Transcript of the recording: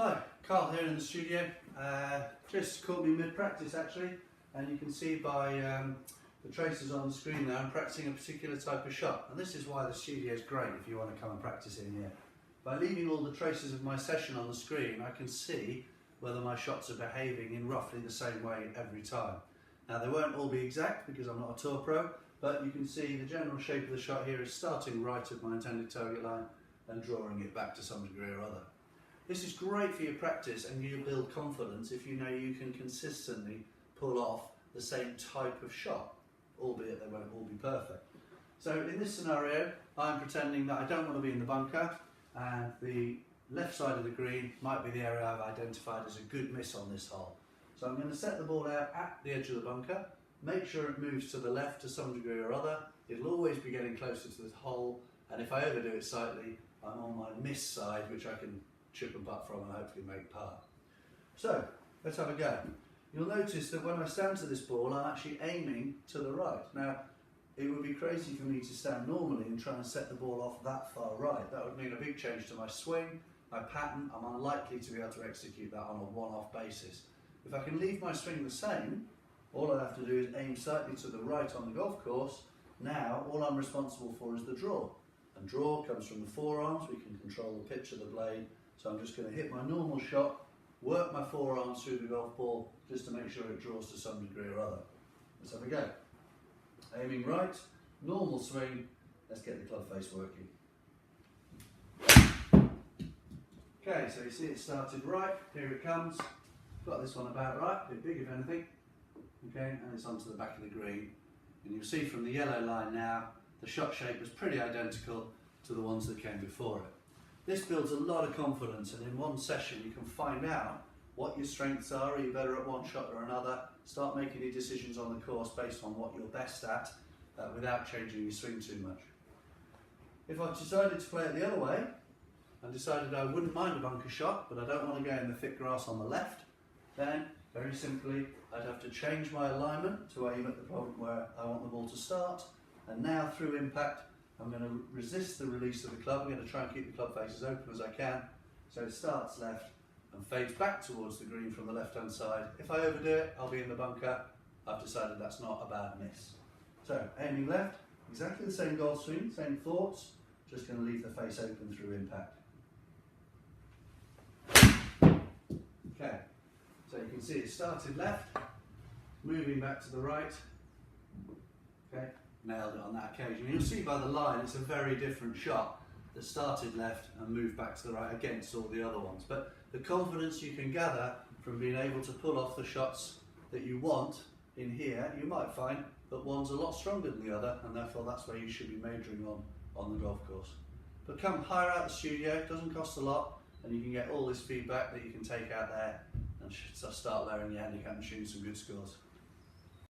Hi, Carl here in the studio. Just caught me mid-practice actually, and you can see by the traces on the screen there I'm practicing a particular type of shot, and this is why the studio is great if you want to come and practice in here. By leaving all the traces of my session on the screen, I can see whether my shots are behaving in roughly the same way every time. Now they won't all be exact because I'm not a tour pro, but you can see the general shape of the shot here is starting right at my intended target line and drawing it back to some degree or other. This is great for your practice, and you build confidence if you know you can consistently pull off the same type of shot, albeit they won't all be perfect. So in this scenario, I'm pretending that I don't want to be in the bunker, and the left side of the green might be the area I've identified as a good miss on this hole. So I'm going to set the ball out at the edge of the bunker, make sure it moves to the left to some degree or other. It'll always be getting closer to the hole, and if I overdo it slightly, I'm on my miss side, which I can chip and putt from and hopefully make par. So let's have a go. You'll notice that when I stand to this ball, I'm actually aiming to the right. Now it would be crazy for me to stand normally and try and set the ball off that far right. That would mean a big change to my swing, my pattern. I'm unlikely to be able to execute that on a one-off basis. If I can leave my swing the same, all I have to do is aim slightly to the right on the golf course. Now all I'm responsible for is the draw, and draw comes from the forearms. We can control the pitch of the blade. So I'm just going to hit my normal shot, work my forearms through the golf ball just to make sure it draws to some degree or other. Let's have a go. Aiming right, normal swing, let's get the club face working. Okay, so you see it started right, here it comes. Got this one about right, a bit big if anything. Okay, and it's onto the back of the green. And you'll see from the yellow line now, the shot shape was pretty identical to the ones that came before it. This builds a lot of confidence, and in one session you can find out what your strengths are you better at one shot or another, start making your decisions on the course based on what you're best at without changing your swing too much. If I decided to play it the other way and decided I wouldn't mind a bunker shot but I don't want to go in the thick grass on the left, then very simply I'd have to change my alignment to aim at the point where I want the ball to start, and now through impact I'm going to resist the release of the club. I'm going to try and keep the club face as open as I can, so it starts left and fades back towards the green from the left hand side. If I overdo it, I'll be in the bunker. I've decided that's not a bad miss. So aiming left, exactly the same golf swing, same thoughts, just going to leave the face open through impact. Okay, so you can see it started left, moving back to the right. Okay. Nailed it on that occasion. You'll see by the line it's a very different shot that started left and moved back to the right against all the other ones. But the confidence you can gather from being able to pull off the shots that you want in here, you might find that one's a lot stronger than the other, and therefore that's where you should be majoring on the golf course. But come hire out the studio, it doesn't cost a lot, and you can get all this feedback that you can take out there and start lowering your handicap and shooting some good scores.